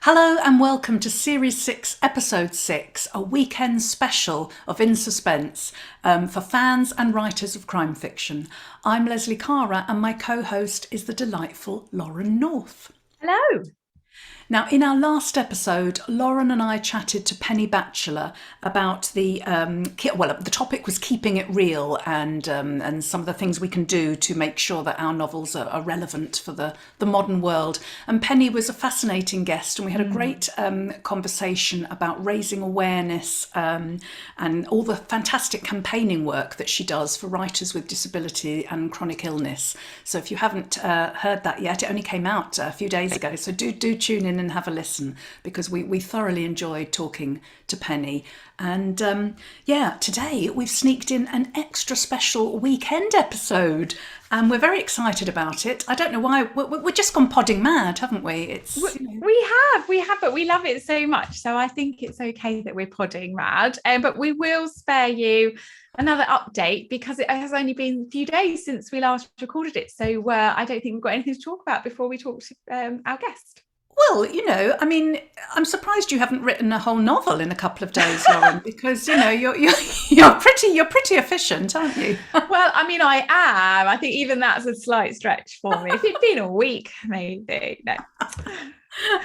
Hello and welcome to Series 6, Episode 6, a weekend special of In Suspense for fans and writers of crime fiction. I'm Leslie Cara and my co-host is the delightful Lauren North. Hello. Now, in our last episode, Lauren and I chatted to Penny Batchelor about the topic was keeping it real and some of the things we can do to make sure that our novels are relevant for the modern world. And Penny was a fascinating guest, and we had a great conversation about raising awareness and all the fantastic campaigning work that she does for writers with disability and chronic illness. So if you haven't heard that yet, it only came out a few days ago. So do tune in and have a listen, because we thoroughly enjoyed talking to Penny. And today we've sneaked in an extra special weekend episode and we're very excited about it. I don't know why, we're just gone podding mad, haven't we? We have, but we love it so much. So I think it's okay that we're podding mad. But we will spare you another update because it has only been a few days since we last recorded it. So I don't think we've got anything to talk about before we talk to our guest. Well, I'm surprised you haven't written a whole novel in a couple of days, Lauren, because you're pretty efficient, aren't you? Well, I mean, I am. I think even that's a slight stretch for me. If it'd been a week, maybe. No.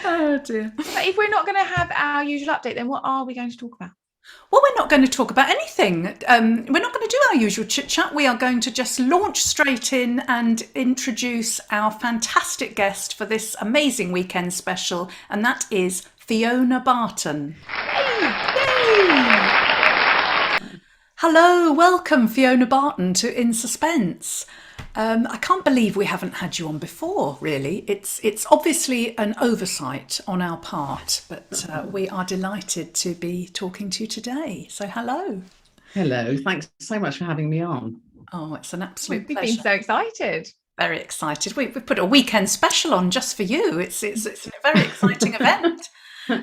Oh dear. But if we're not going to have our usual update, then what are we going to talk about? Well, we're not going to talk about anything. We're not going to do our usual chit chat. We are going to just launch straight in and introduce our fantastic guest for this amazing weekend special, and that is Fiona Barton. Yay! Hello, welcome Fiona Barton to In Suspense. I can't believe we haven't had you on before, really. It's obviously an oversight on our part, but we are delighted to be talking to you today. So hello. Hello, thanks so much for having me on. Oh, it's an absolute We've pleasure. been so excited. Very excited. We've put a weekend special on just for you. It's a very exciting event.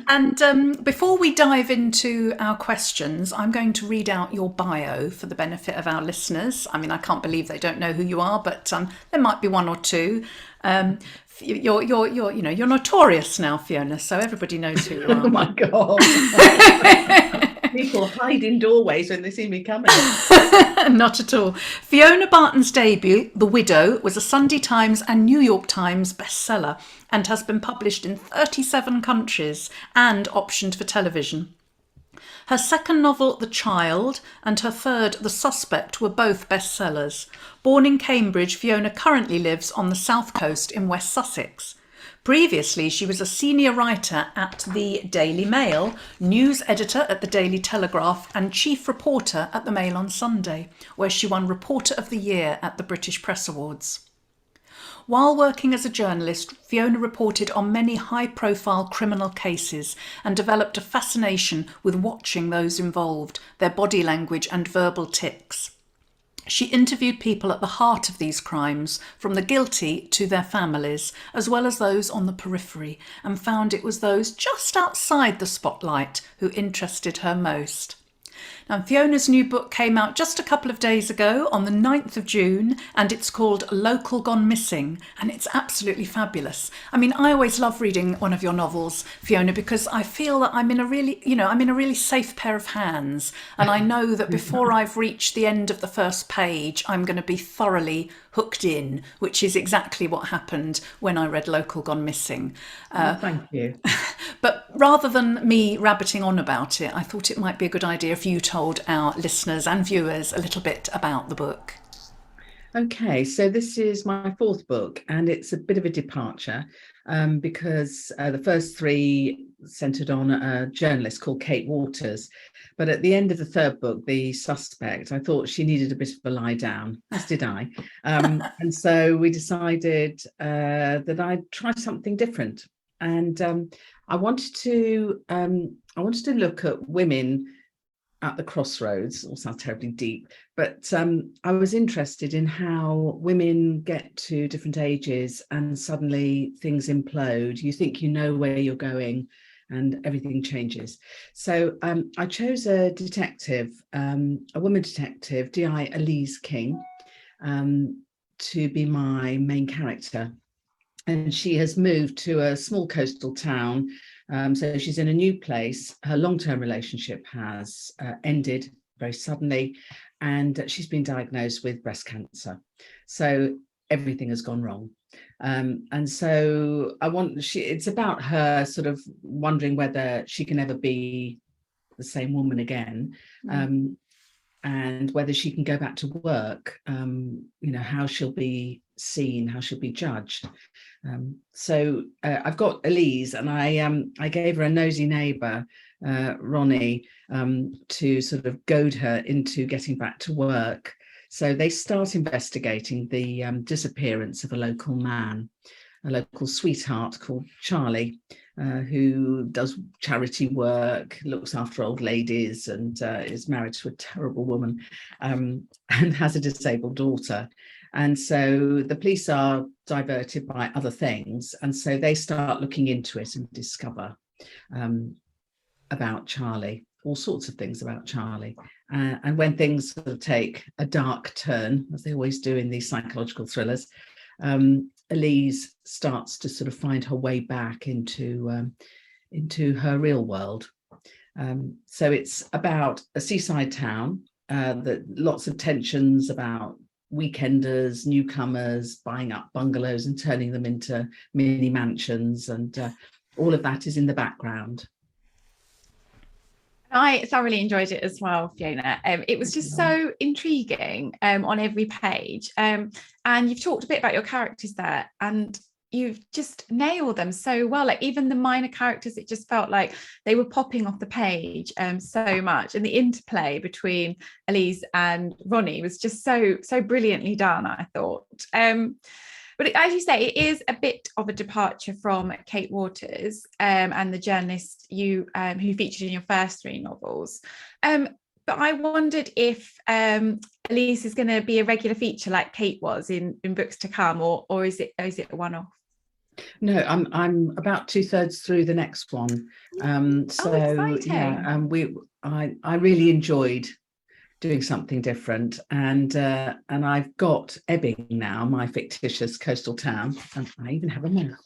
And before we dive into our questions, I'm going to read out your bio for the benefit of our listeners. I mean, I can't believe they don't know who you are, but there might be one or two. You're notorious now, Fiona, so everybody knows who you are. Oh my God. People hide in doorways when they see me coming. Not at all. Fiona Barton's debut, The Widow, was a Sunday Times and New York Times bestseller and has been published in 37 countries and optioned for television. Her second novel, The Child, and her third, The Suspect, were both bestsellers. Born in Cambridge, Fiona currently lives on the south coast in West Sussex. Previously, she was a senior writer at the Daily Mail, news editor at the Daily Telegraph, and chief reporter at the Mail on Sunday, where she won Reporter of the Year at the British Press Awards. While working as a journalist, Fiona reported on many high-profile criminal cases and developed a fascination with watching those involved, their body language and verbal tics. She interviewed people at the heart of these crimes, from the guilty to their families, as well as those on the periphery, and found it was those just outside the spotlight who interested her most. Now, Fiona's new book came out just a couple of days ago on the 9th of June, and it's called Local Gone Missing, and it's absolutely fabulous. I mean, I always love reading one of your novels, Fiona, because I feel that I'm in a really safe pair of hands, and I know that before I've reached the end of the first page, I'm going to be thoroughly hooked in, which is exactly what happened when I read Local Gone Missing. Thank you. But rather than me rabbiting on about it, I thought it might be a good idea if you told our listeners and viewers a little bit about the book. Okay, so this is my fourth book, and it's a bit of a departure because the first three centred on a journalist called Kate Waters. But at the end of the third book, The Suspect, I thought she needed a bit of a lie down, as did I. And so we decided that I'd try something different. And I wanted to look at women at the crossroads. It all sounds terribly deep, but I was interested in how women get to different ages and suddenly things implode. You think you know where you're going and everything changes. So I chose a detective, a woman detective, D.I. Elise King, to be my main character. and she has moved to a small coastal town. So she's in a new place. Her long-term relationship has ended very suddenly, and she's been diagnosed with breast cancer. So everything has gone wrong. And so it's about her sort of wondering whether she can ever be the same woman again. And whether she can go back to work, how she'll be seen, how she'll be judged. So I've got Elise, and I gave her a nosy neighbour, Ronnie, to sort of goad her into getting back to work. So they start investigating the disappearance of a local man, a local sweetheart called Charlie, who does charity work, looks after old ladies, and is married to a terrible woman, and has a disabled daughter. And so the police are diverted by other things, and so they start looking into it and discover about Charlie, all sorts of things about Charlie. And when things sort of take a dark turn, as they always do in these psychological thrillers, Elise starts to sort of find her way back into her real world. So it's about a seaside town, lots of tensions about weekenders, newcomers, buying up bungalows and turning them into mini mansions, and all of that is in the background. I thoroughly enjoyed it as well, Fiona. It was just so intriguing on every page. And you've talked a bit about your characters there, and you've just nailed them so well. Like even the minor characters, it just felt like they were popping off the page so much. And the interplay between Elise and Ronnie was just so brilliantly done, I thought. But as you say, it is a bit of a departure from Kate Waters and the journalist who featured in your first 3 novels. But I wondered if Elise is going to be a regular feature like Kate was in books to come, or is it a one-off? No, I'm about 2/3 through the next one. I really enjoyed doing something different, and I've got Ebbing now, my fictitious coastal town, and I even have a map.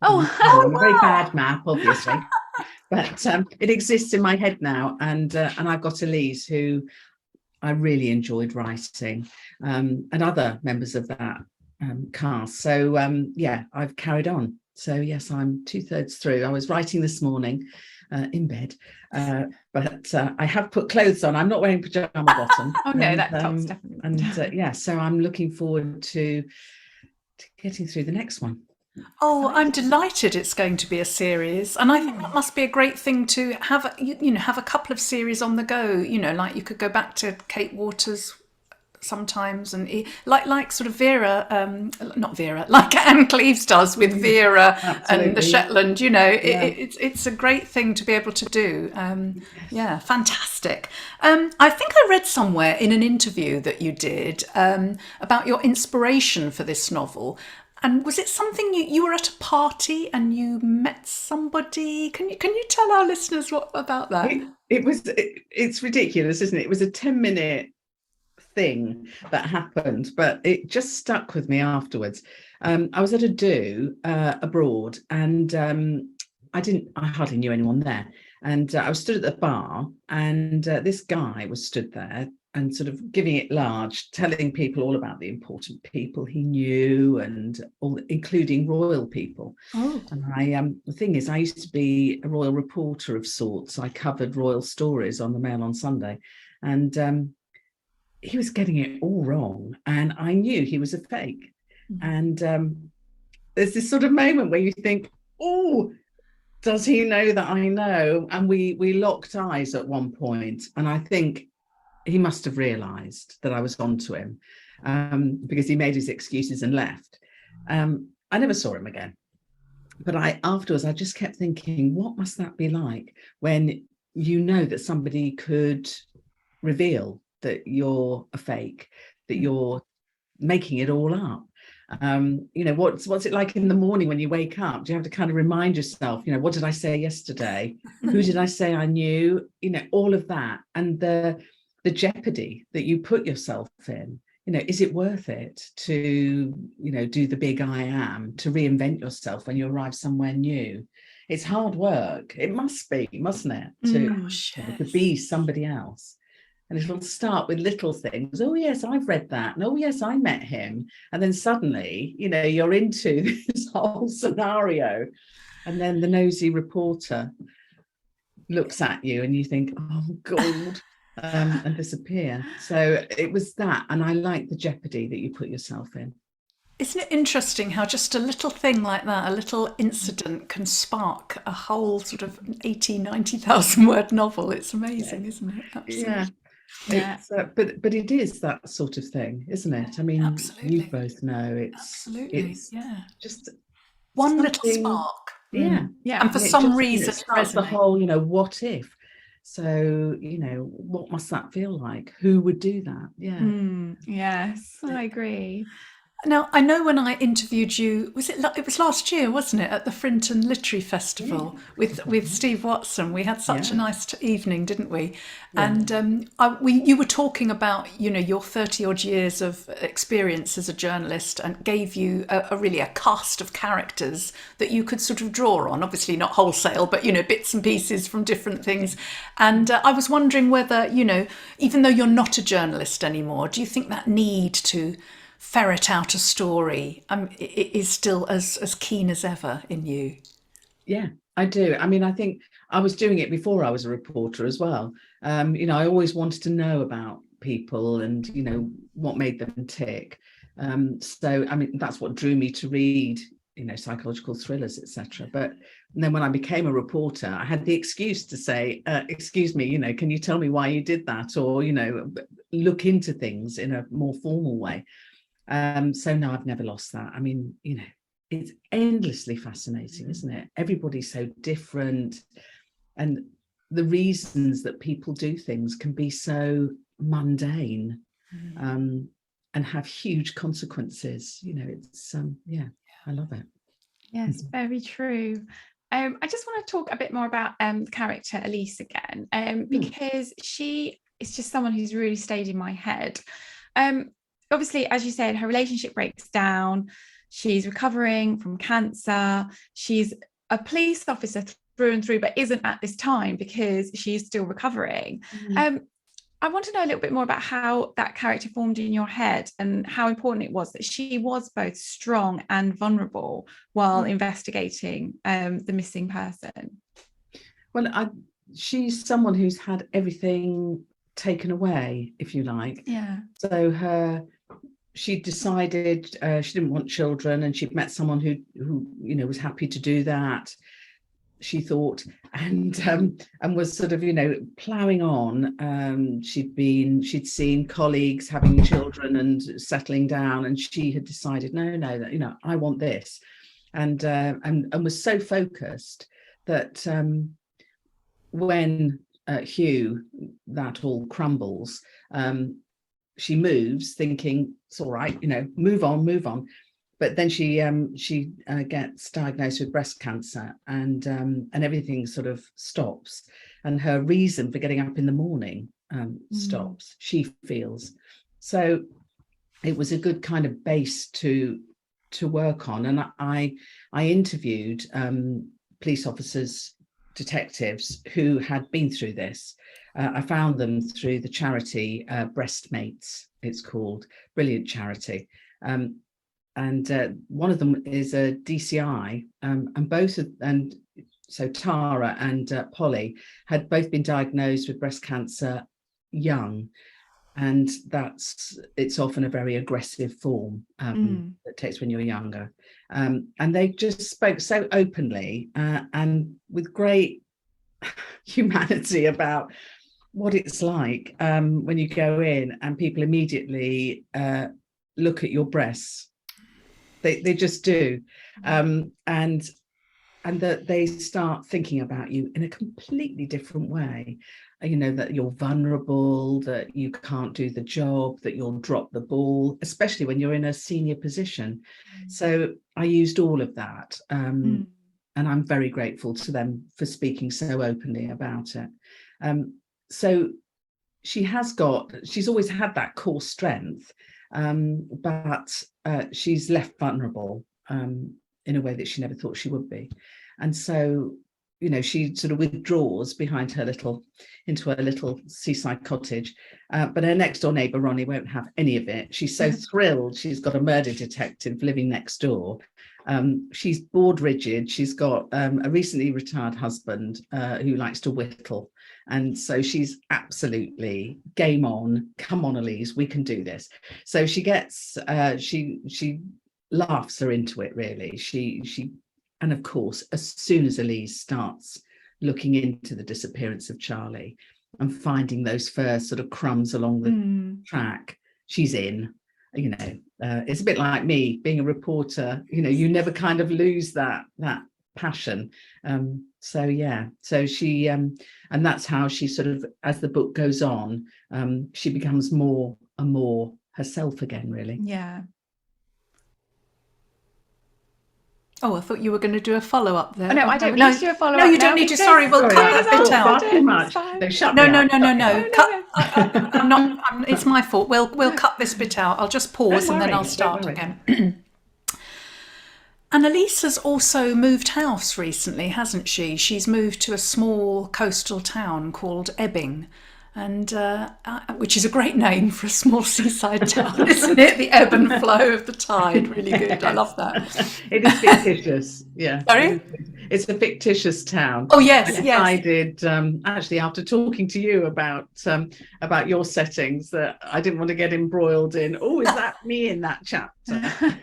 A very bad map, obviously, but it exists in my head now, and I've got Elise, who I really enjoyed writing, and other members of that cast. So I've carried on. So yes, I'm 2/3 through. I was writing this morning in bed, but I have put clothes on. I'm not wearing pajama bottom. Oh no, that top's definitely. And so I'm looking forward to getting through the next one. Oh, I'm delighted it's going to be a series, and I think that must be a great thing to have. Have a couple of series on the go. Like you could go back to Kate Waters sometimes, and like sort of Vera, not Vera, like Anne Cleves does with Vera and the Shetland. It's a great thing to be able to do. Fantastic. I think I read somewhere in an interview that you did about your inspiration for this novel. And was it something you were at a party and you met somebody? Can you tell our listeners what about that? It's ridiculous, isn't it? It was a 10-minute thing that happened, but it just stuck with me afterwards. I was at a do abroad, and I hardly knew anyone there, and I was stood at the bar, and this guy was stood there and sort of giving it large, telling people all about the important people he knew, and all, including royal people. Oh. And the thing is, I used to be a royal reporter of sorts. I covered royal stories on the Mail on Sunday, and he was getting it all wrong, and I knew he was a fake. And there's this sort of moment where you think, oh, does he know that I know? And we locked eyes at one point, and I think he must have realized that I was onto him, because he made his excuses and left. I never saw him again, but afterwards I just kept thinking, what must that be like when you know that somebody could reveal that you're a fake, that you're making it all up? What's it like in the morning when you wake up? Do you have to kind of remind yourself, what did I say yesterday? Who did I say I knew? All of that, and the jeopardy that you put yourself in. is it worth it to, do the big I am, to reinvent yourself when you arrive somewhere new? It's hard work. It must be, mustn't it? To be somebody else. And it'll start with little things. Oh, yes, I've read that. And oh, yes, I met him. And then suddenly, you're into this whole scenario. And then the nosy reporter looks at you and you think, oh, God, and disappear. So it was that. And I like the jeopardy that you put yourself in. Isn't it interesting how just a little thing like that, a little incident, can spark a whole sort of 80, 90,000 word novel? It's amazing, isn't it? Absolutely. Yeah. But it is that sort of thing, isn't it? I mean, absolutely. you both know it's just one little spark. Yeah. And for some reason, it starts the whole, what if? So, what must that feel like? Who would do that? Yeah. Yes, I agree. Now, I know when I interviewed you, it was last year, wasn't it, at the Frinton Literary Festival with Steve Watson. We had such a nice evening, didn't we? Yeah. And you were talking about, your 30-odd years of experience as a journalist, and gave you a cast of characters that you could sort of draw on. Obviously not wholesale, but, bits and pieces from different things. And I was wondering whether, even though you're not a journalist anymore, do you think that need to ferret out a story it is still as keen as ever in you? Yeah, I do. I mean, I think I was doing it before I was a reporter as well. I always wanted to know about people and, what made them tick. So, I mean, that's what drew me to read, psychological thrillers, etc. But then when I became a reporter, I had the excuse to say, excuse me, can you tell me why you did that? Or, look into things in a more formal way. So no, I've never lost that. I mean, it's endlessly fascinating, isn't it? Everybody's so different, and the reasons that people do things can be so mundane, and have huge consequences. It's I love it. Yes, very true. I just want to talk a bit more about the character Elise again, because she is just someone who's really stayed in my head. Obviously, as you said, her relationship breaks down. She's recovering from cancer. She's a police officer through and through, but isn't at this time because she's still recovering. I want to know a little bit more about how that character formed in your head and how important it was that she was both strong and vulnerable while investigating the missing person. Well, she's someone who's had everything taken away, if you like. Yeah. So she decided she didn't want children, and she'd met someone who was happy to do that, she thought, and was sort of ploughing on. She'd seen colleagues having children and settling down, and she had decided that I want this, and was so focused that when Hugh, that all crumbles, she moves thinking it's all right, move on. But then she gets diagnosed with breast cancer, and everything sort of stops, and her reason for getting up in the morning stops, she feels. So it was a good kind of base to work on. And I interviewed police officers, detectives who had been through this. I found them through the charity Breastmates, it's called, brilliant charity. And one of them is a DCI, and so Tara and Polly had both been diagnosed with breast cancer young, and it's often a very aggressive form that takes when you're younger. And they just spoke so openly and with great humanity about what it's like when you go in and people immediately look at your breasts. They just do, and that they start thinking about you in a completely different way. That you're vulnerable, that you can't do the job, that you'll drop the ball, especially when you're in a senior position. So I used all of that, and I'm very grateful to them for speaking so openly about it. So she's always had that core strength, but she's left vulnerable in a way that she never thought she would be. And so, she sort of withdraws behind into her little seaside cottage. But her next door neighbour, Ronnie, won't have any of it. She's so thrilled she's got a murder detective living next door. She's bored rigid. She's got a recently retired husband who likes to whittle. And so she's absolutely game on. Come on, Elise, we can do this. So she gets, she laughs her into it, really. And of course, as soon as Elise starts looking into the disappearance of Charlie and finding those first sort of crumbs along the track, she's in. It's a bit like me being a reporter. You never kind of lose that passion. So she and that's how she sort of, as the book goes on, she becomes more and more herself again, really. Yeah. Oh, I thought you were going to do a follow-up there. Oh, no, I don't need to do a follow-up. No, you don't need to. Sorry, we'll cut that bit out. Too much. No. Cut. I'm not. It's my fault. We'll cut this bit out. I'll just pause and then I'll start again. Annalise has also moved house recently, hasn't she? She's moved to a small coastal town called Ebbing, and which is a great name for a small seaside town, isn't it? The ebb and flow of the tide, really good. I love that. It is fictitious, yeah. Sorry? It's a fictitious town. Oh yes, yes. I did actually, after talking to you about your settings, that I didn't want to get embroiled in. Oh, is that me in that chapter?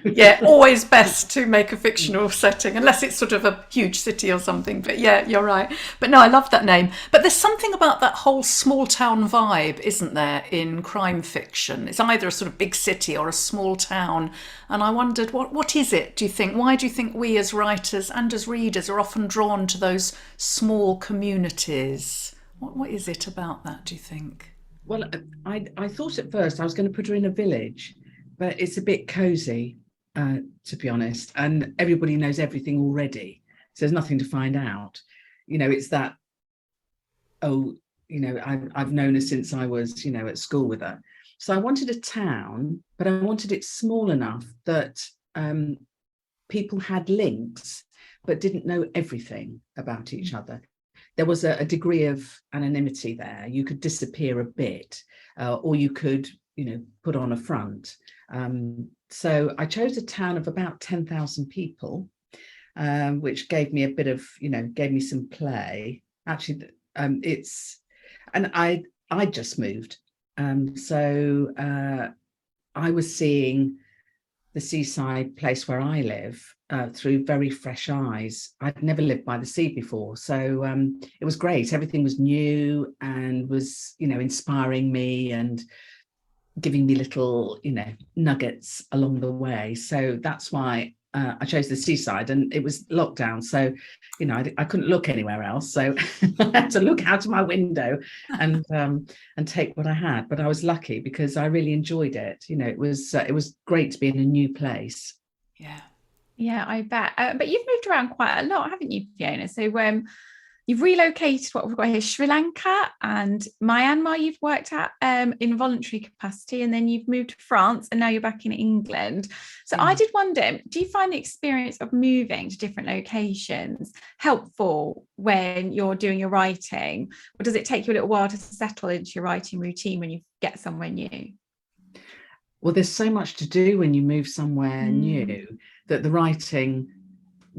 Yeah, always best to make a fictional setting, unless it's sort of a huge city or something. But yeah, you're right. But no, I love that name. But there's something about that whole small town vibe, isn't there, in crime fiction? It's either a sort of big city or a small town. And I wondered, what is it, do you think? Why do you think we as writers and as readers are often drawn to those small communities? What is it about that, do you think? Well, I thought at first I was going to put her in a village, but it's a bit cosy, to be honest. And everybody knows everything already. So there's nothing to find out. It's that, I've known her since I was, at school with her. So I wanted a town, but I wanted it small enough that people had links, but didn't know everything about each other. There was a degree of anonymity there. You could disappear a bit, or you could, put on a front. So I chose a town of about 10,000 people, which gave me a bit of, gave me some play. Actually, and I just moved. So I was seeing the seaside place where I live through very fresh eyes. I'd never lived by the sea before. So it was great. Everything was new and was, inspiring me and giving me little, nuggets along the way. So that's why I chose the seaside, and it was lockdown. So, I couldn't look anywhere else. So I had to look out of my window and take what I had. But I was lucky because I really enjoyed it. It was great to be in a new place. Yeah. Yeah, I bet. But you've moved around quite a lot, haven't you, Fiona? So you've relocated, what we've got here, Sri Lanka and Myanmar you've worked at in voluntary capacity, and then you've moved to France, and now you're back in England. So I did wonder, do you find the experience of moving to different locations helpful when you're doing your writing? Or does it take you a little while to settle into your writing routine when you get somewhere new? Well, there's so much to do when you move somewhere new that the writing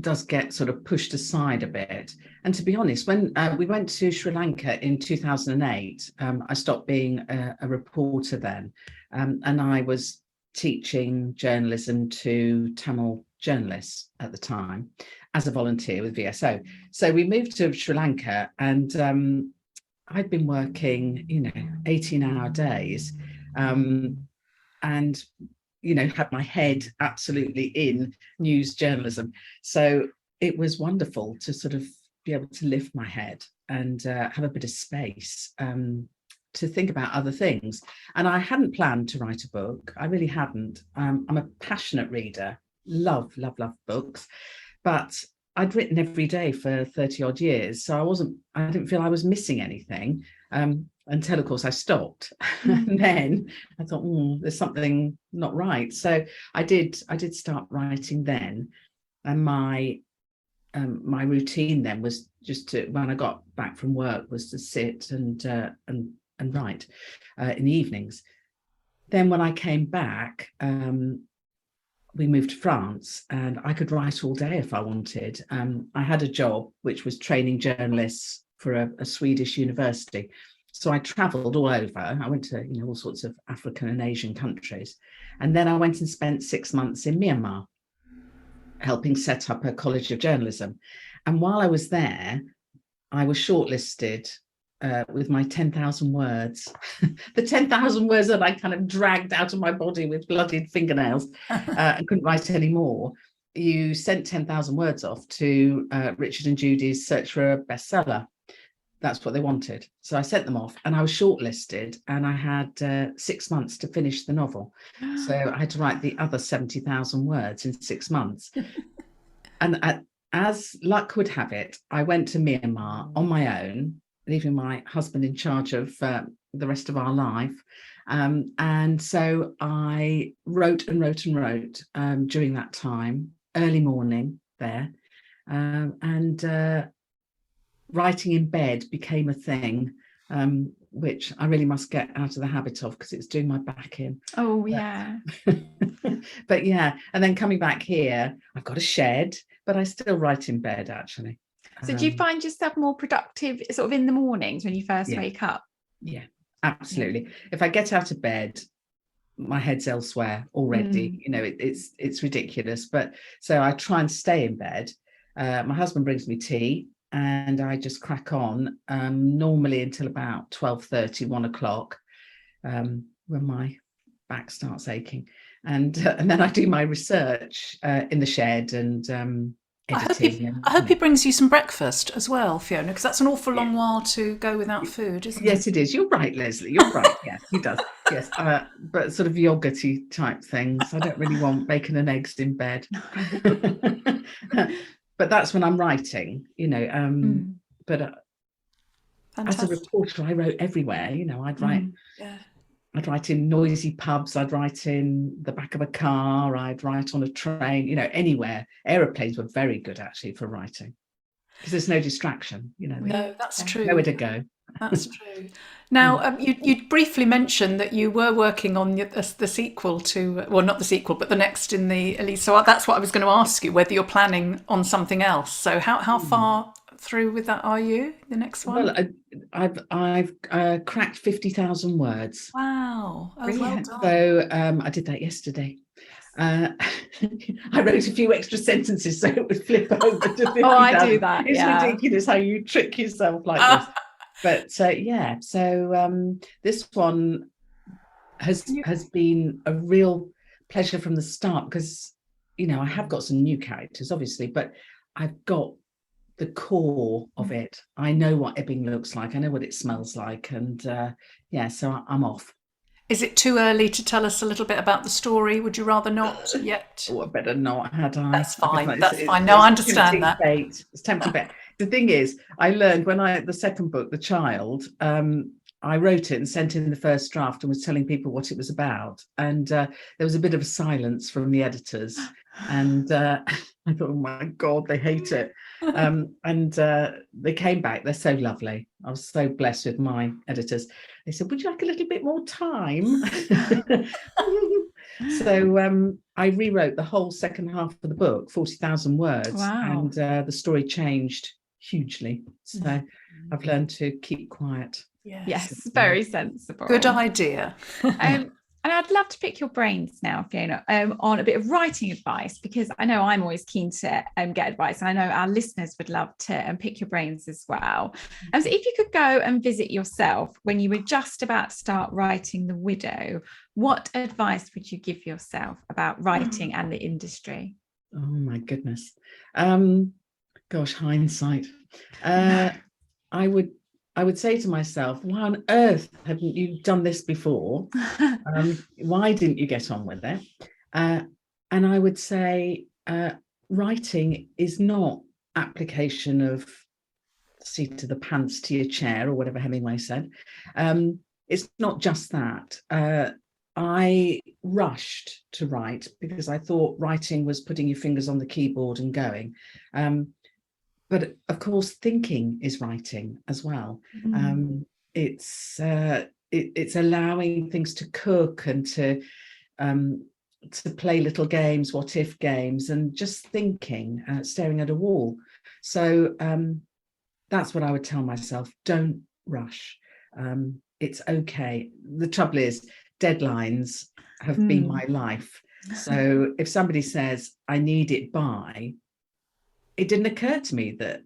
does get sort of pushed aside a bit. And to be honest, when we went to Sri Lanka in 2008, I stopped being a reporter then, and I was teaching journalism to Tamil journalists at the time as a volunteer with VSO. So we moved to Sri Lanka, and I'd been working, 18-hour days, and had my head absolutely in news journalism. So it was wonderful to sort of be able to lift my head and have a bit of space to think about other things. And I hadn't planned to write a book. I really hadn't. I'm a passionate reader, love books, but I'd written every day for 30 odd years. So I didn't feel I was missing anything. until, of course, I stopped. And then I thought, there's something not right. So I did start writing then. And my routine then was just to, when I got back from work, was to sit and write in the evenings. Then when I came back, we moved to France, and I could write all day if I wanted. I had a job which was training journalists for a Swedish university. So I travelled all over. I went to all sorts of African and Asian countries. And then I went and spent 6 months in Myanmar, helping set up a college of journalism. And while I was there, I was shortlisted with my 10,000 words, the 10,000 words that I kind of dragged out of my body with bloodied fingernails and couldn't write any more. You sent 10,000 words off to Richard and Judy's Search for a Bestseller. That's what they wanted. So I sent them off, and I was shortlisted, and I had 6 months to finish the novel. So I had to write the other 70,000 words in 6 months. And as luck would have it, I went to Myanmar on my own, leaving my husband in charge of the rest of our life. And so I wrote and wrote and wrote during that time, early morning there. And writing in bed became a thing, which I really must get out of the habit of, because it's doing my back in. Oh, yeah. But yeah, and then coming back here, I've got a shed, but I still write in bed, actually. So do you find yourself more productive sort of in the mornings when you first wake up? Yeah, absolutely. If I get out of bed, my head's elsewhere already. It's ridiculous. But so I try and stay in bed. My husband brings me tea, and I just crack on, normally until about 12:30, 1 o'clock, when my back starts aching. And then I do my research in the shed and editing. I hope he brings you some breakfast as well, Fiona, because that's an awful long while to go without food, isn't it? Yes, it is. You're right, Leslie. You're right. Yes, he does. Yes, but sort of yogurty type things. I don't really want bacon and eggs in bed. But that's when I'm writing, But as a reporter, I wrote everywhere. I'd write. I'd write in noisy pubs, I'd write in the back of a car, I'd write on a train, anywhere. Aeroplanes were very good, actually, for writing, because there's no distraction, No, that's true. Nowhere to go. That's true. Now, you briefly mentioned that you were working on the sequel to, well, not the sequel, but the next in the Elise. So that's what I was going to ask you, whether you're planning on something else. So how far through with that are you, the next one? Well, I've cracked 50,000 words. Wow. Oh, well done. So I did that yesterday. I wrote a few extra sentences so it would flip over to 50,000. Oh, I do that. It's ridiculous how you trick yourself like this. But so this one has been a real pleasure from the start, because I have got some new characters, obviously, but I've got the core of it. I know what Ebbing looks like, I know what it smells like, and so I'm off. Is it too early to tell us a little bit about the story? Would you rather not yet? Oh, I better not, had I? That's fine. That's fine. No, I understand that. It's tempting bait. The thing is, I learned when the second book, The Child, I wrote it and sent in the first draft and was telling people what it was about. And there was a bit of a silence from the editors. And I thought, oh my God, they hate it. And they came back. They're so lovely. I was so blessed with my editors. They said, would you like a little bit more time? So I rewrote the whole second half of the book, 40,000 words. Wow. And the story changed hugely. So I've learned to keep quiet. Yes, very sensible. Good idea. And I'd love to pick your brains now, Fiona, on a bit of writing advice, because I know I'm always keen to get advice, and I know our listeners would love to pick your brains as well. And so if you could go and visit yourself when you were just about to start writing The Widow, what advice would you give yourself about writing and the industry? Oh my goodness. Gosh, hindsight. I would say to myself, why on earth haven't you done this before? Why didn't you get on with it? And I would say writing is not application of seat of the pants to your chair, or whatever Hemingway said. It's not just that. I rushed to write because I thought writing was putting your fingers on the keyboard and going. But of course, thinking is writing as well. It's allowing things to cook and to play little games, what if games, and just thinking, staring at a wall. So that's what I would tell myself. Don't rush. It's okay. The trouble is, deadlines have been my life. So if somebody says, I need it by, it didn't occur to me that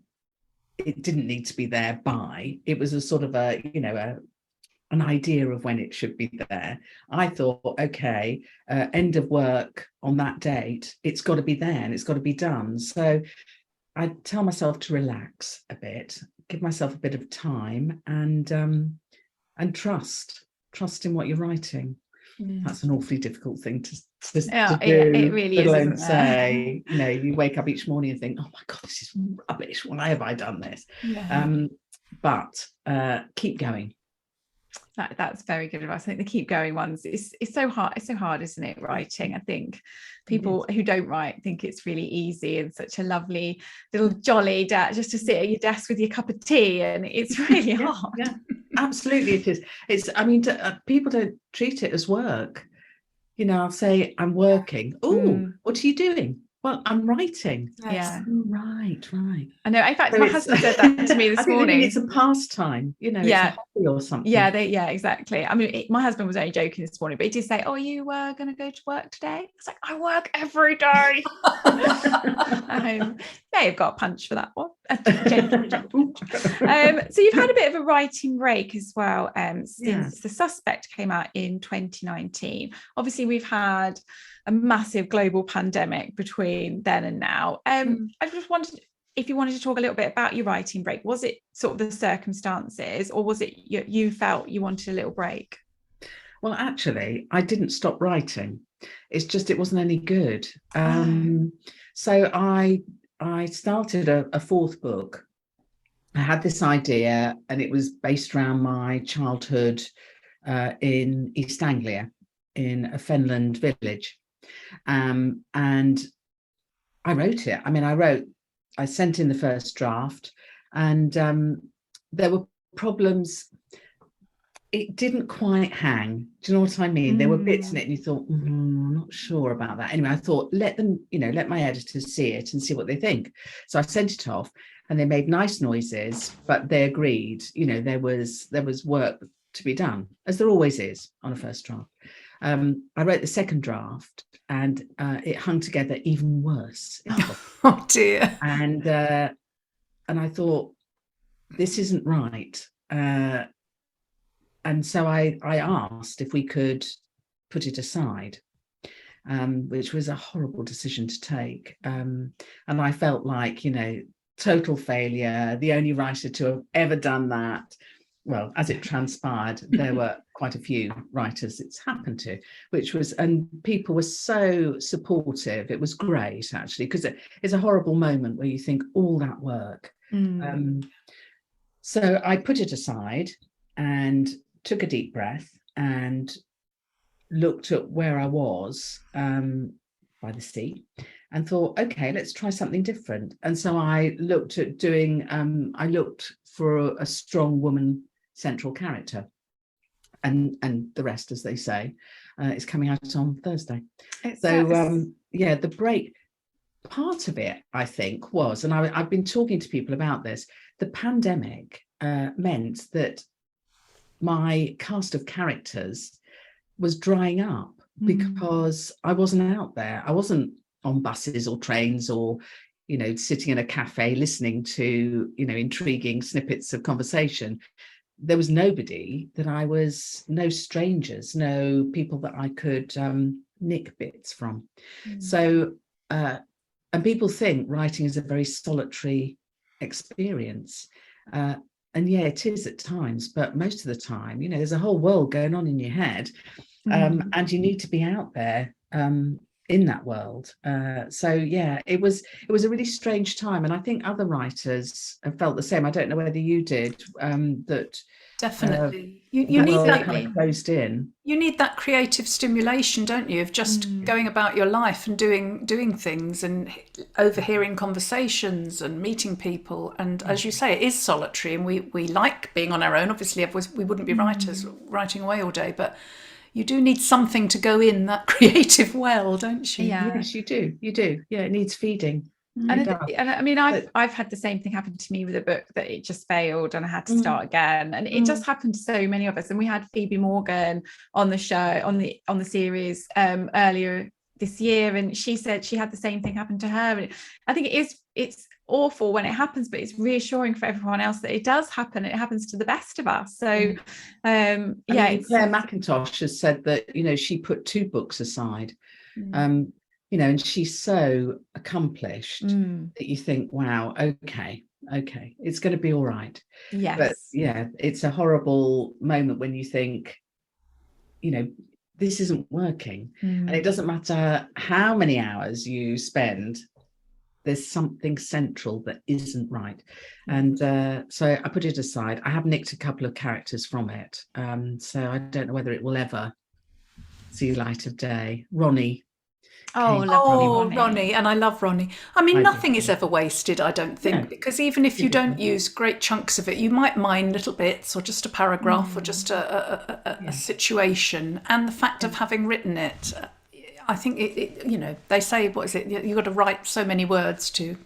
it didn't need to be there by. It was a sort of an idea of when it should be there. I thought, okay, end of work on that date, it's got to be there and it's got to be done. So I tell myself to relax a bit, give myself a bit of time, and trust in what you're writing. That's an awfully difficult thing to do. It really is, isn't say, you wake up each morning and think, oh my God, this is rubbish. Why have I done this? But keep going. That's very good advice. I think the keep going ones, it's so hard. It's so hard, isn't it? Writing. I think people who don't write think it's really easy and such a lovely little jolly just to sit at your desk with your cup of tea, and it's really hard. Yeah, absolutely, it is. It's. I mean, people don't treat it as work. I'll say I'm working. Oh, what are you doing? Well, I'm writing. Yeah. Right. I know. In fact, my husband said that to me this morning. It's a pastime, it's a hobby or something. Yeah, exactly. I mean, my husband was only joking this morning, but he did say, "Oh, you were going to go to work today?" It's like, I work every day. May have got a punch for that one. So you've had a bit of a writing break as well, since The Suspect came out in 2019. Obviously, we've had a massive global pandemic between then and now. I just wondered if you wanted to talk a little bit about your writing break. Was it sort of the circumstances, or was it you felt you wanted a little break? Well, actually, I didn't stop writing. It's just it wasn't any good. So I started a fourth book. I had this idea, and it was based around my childhood in East Anglia, in a Fenland village. And I wrote it. I sent in the first draft, and there were problems. It didn't quite hang. Do you know what I mean? There were bits in it and you thought, I'm not sure about that. Anyway, I thought, let my editors see it and see what they think. So I sent it off, and they made nice noises, but they agreed, there was work to be done, as there always is on a first draft. I wrote the second draft, and it hung together even worse. Oh dear. And I thought, this isn't right. And so I asked if we could put it aside, which was a horrible decision to take. And I felt like, total failure, the only writer to have ever done that. Well, as it transpired, there were quite a few writers it's happened to, and people were so supportive. It was great, actually, because it's a horrible moment where you think all that work. So I put it aside and took a deep breath and looked at where I was by the sea and thought, okay, let's try something different. And so I looked at I looked for a strong woman central character, and the rest, as they say, is coming out on Thursday. The break, part of it, I think, was, and I've been talking to people about this, the pandemic meant that my cast of characters was drying up because I wasn't out there. I wasn't on buses or trains or, sitting in a cafe listening to, intriguing snippets of conversation. There was nobody no strangers, no people that I could nick bits from. So, and people think writing is a very solitary experience. And it is at times, but most of the time, there's a whole world going on in your head, and you need to be out there in that world. So yeah, it was a really strange time, and I think other writers have felt the same. I don't know whether you did, that Definitely. You the need world that. kind of closed in. You need that creative stimulation, don't you, of just going about your life and doing things and overhearing conversations and meeting people. And as you say, it is solitary, and we like being on our own. Obviously, otherwise we wouldn't be writers writing away all day, but you do need something to go in that creative well, don't you? Yeah. Yes, you do. You do. Yeah, it needs feeding. And, It does. and I mean, I've had the same thing happen to me with a book, that it just failed and I had to start again. And it just happened to so many of us. And we had Phoebe Morgan on the show, on the series earlier this year, and she said she had the same thing happen to her. And I think it's awful when it happens, but it's reassuring for everyone else that it does happen. It happens to the best of us. So I mean, Claire McIntosh has said that, you know, she put 2 books aside. You know, and she's so accomplished that you think, wow, okay, it's going to be all right. Yes. But yeah, it's a horrible moment when you think, you know, this isn't working. And it doesn't matter how many hours you spend, there's something central that isn't right. And so I put it aside. I have nicked a couple of characters from it. So I don't know whether it will ever see light of day. Ronnie. Ronnie, and I love Ronnie. I mean, nothing is do. ever wasted, I don't think, because even if you don't use great chunks of it, you might mine little bits or just a paragraph or just a situation. And the fact of having written it, I think it, you know, they say, what is it? You've got to write so many words to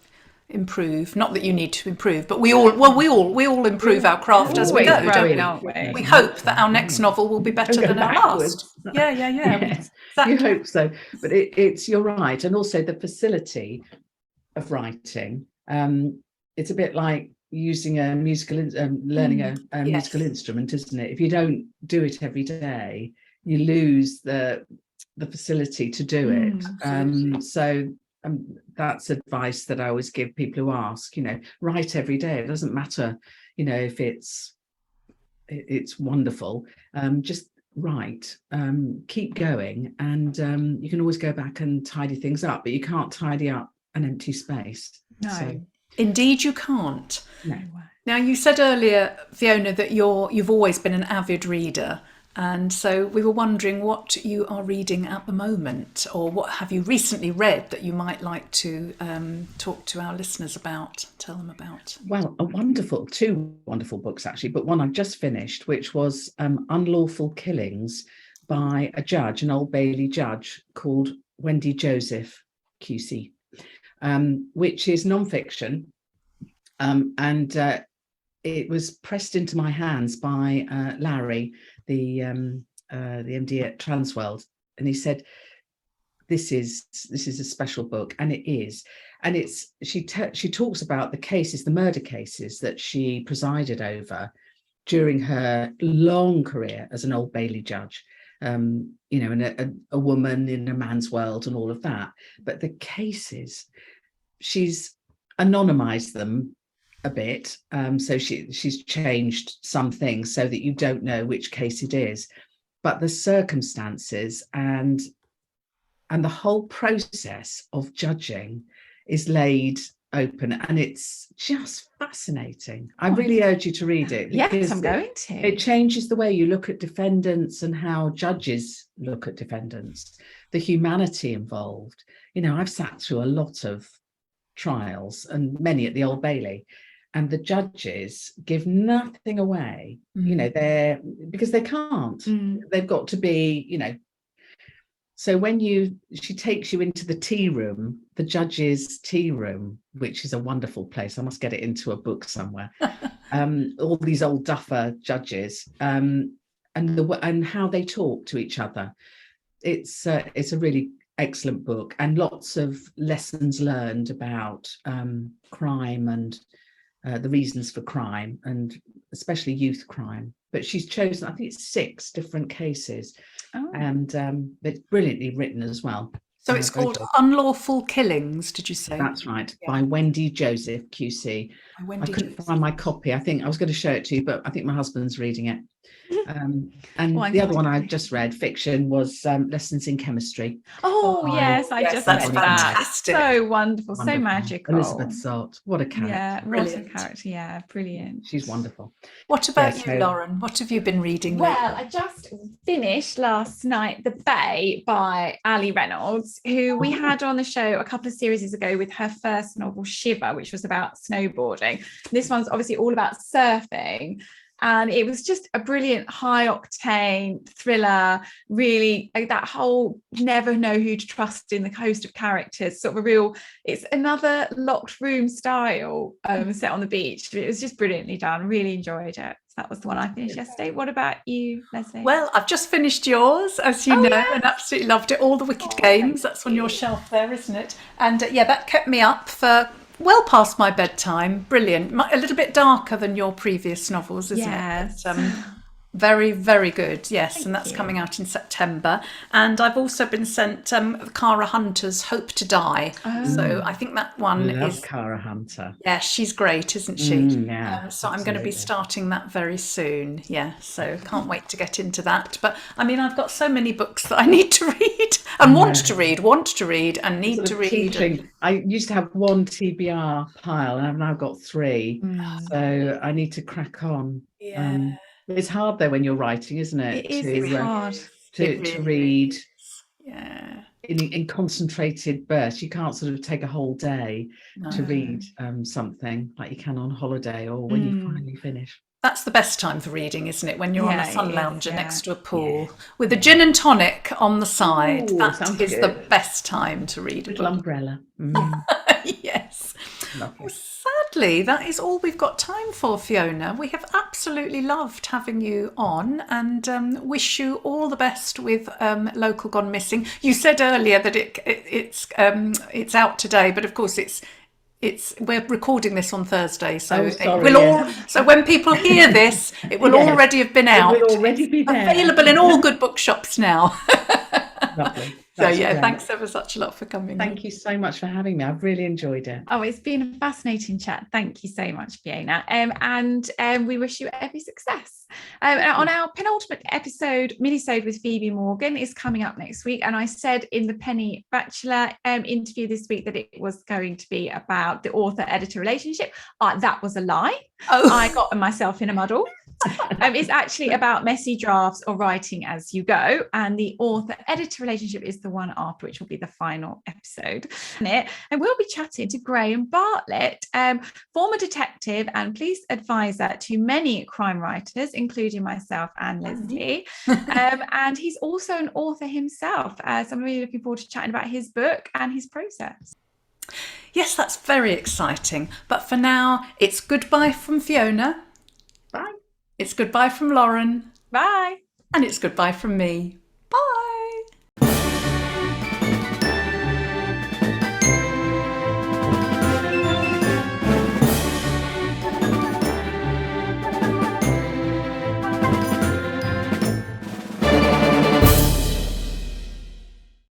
improve. Not that you need to improve, but we all improve our craft as we go, don't we? Aren't we? We hope that our next novel will be better than our last. Yeah. Yes, Exactly. you hope so. But it's, you're right. And also the facility of writing. It's a bit like using a musical, learning a musical instrument, isn't it? If you don't do it every day, you lose the facility to do it. So that's advice that I always give people who ask, you know, write every day. It doesn't matter, you know, if it's wonderful. Just write, keep going, and you can always go back and tidy things up, but you can't tidy up an empty space. No. So, indeed you can't. No. Now, you said earlier, Fiona, that you've always been an avid reader, and so we were wondering what you are reading at the moment, or what have you recently read that you might like to talk to our listeners about, tell them about. Well, two wonderful books actually, but one I've just finished, which was Unlawful Killings by a judge, an Old Bailey judge called Wendy Joseph QC, which is non-fiction, and it was pressed into my hands by Larry, the MD at Transworld, and he said, this is a special book, and it is. And she talks about the murder cases that she presided over during her long career as an Old Bailey judge, you know, and a woman in a man's world and all of that. But the cases, she's anonymized them a bit, so she's changed some things so that you don't know which case it is, but the circumstances and the whole process of judging is laid open, and it's just fascinating. I really urge you to read it. Yes, I'm going to. It changes the way you look at defendants and how judges look at defendants, the humanity involved. You know, I've sat through a lot of trials, and many at the Old Bailey, and the judges give nothing away. You know, because they can't. They've got to be, you know. So when she takes you into the tea room, the judge's tea room, which is a wonderful place. I must get it into a book somewhere. All these old duffer judges, and how they talk to each other. It's a really excellent book, and lots of lessons learned about crime and the reasons for crime, and especially youth crime. But she's chosen, I think it's 6 different cases. And it's brilliantly written as well. So it's very called good. Unlawful Killings, did you say? That's right, Yeah. by Wendy Joseph, QC. By Wendy I couldn't Joseph. find my copy. I think I was going to show it to you, but I think my husband's reading it. And Oh, the other one I just read, fiction, was Lessons in Chemistry. Oh, yes, I yes, just that's read that. fantastic. So wonderful, so Wonderful. magical. Elizabeth Salt, what a character. Yeah, what Brilliant. a character. Yeah, brilliant. She's wonderful. What about Yeah, you, so- Lauren? What have you been reading Well, lately? I just finished last night The Bay by Ali Reynolds, who we had on the show a couple of series ago with her first novel, Shiver, which was about snowboarding. This one's obviously all about surfing. And it was just a brilliant high octane thriller, really that whole never know who to trust in the host of characters, sort of a real, it's another locked room style set on the beach. It was just brilliantly done. Really enjoyed it. So that was the one I finished yesterday. What about you, Leslie? Well, I've just finished yours, as you know, and absolutely loved it. All the Wicked Games, that's on your shelf there, isn't it? And yeah, that kept me up for well past my bedtime. Brilliant. A little bit darker than your previous novels, isn't it? But, very, very good. Yes, and that's coming out in September. And I've also been sent Cara Hunter's Hope to Die. So I think that one Love is... Cara Hunter. Yeah, she's great, isn't she? Yeah, so I'm going to be absolutely. starting that very soon. Yeah, so can't wait to get into that. But I mean, I've got so many books that I need to read and want to read, and need Sort to of read. teaching. I used to have one TBR pile, and I've now got 3. So I need to crack on. Yeah. It's hard though when you're writing, isn't it? It is, it's hard. To read Yeah. in concentrated bursts. You can't sort of take a whole day to read something like you can on holiday or when you finally finish. That's the best time for reading, isn't it? When you're on a sun lounger next to a pool with a Yeah. gin and tonic on the side. Ooh, That sounds is the good. best time to read a Little book. umbrella. Yes. Lovely. Sadly, that is all we've got time for, Fiona. We have absolutely loved having you on and wish you all the best with Local Gone Missing. You said earlier that it's out today, but of course we're recording this on Thursday, so so when people hear this, it will already have been out. It will already be there. Available in all good bookshops now. Lovely. So That's yeah, great. thanks ever such a lot for coming. Thank you so much for having me. I've really enjoyed it. Oh, it's been a fascinating chat. Thank you so much, Fiona. And we wish you every success. On our penultimate minisode with Phoebe Morgan is coming up next week. And I said in the Penny Bachelor interview this week that it was going to be about the author-editor relationship. That was a lie. I got myself in a muddle. It's actually about messy drafts or writing as you go, and the author-editor relationship is the one after, which will be the final episode. And we'll be chatting to Graham Bartlett, former detective and police advisor to many crime writers, including myself and Leslie. And he's also an author himself. So I'm really looking forward to chatting about his book and his process. Yes, that's very exciting. But for now, it's goodbye from Fiona. Bye. It's goodbye from Lauren. Bye. And it's goodbye from me.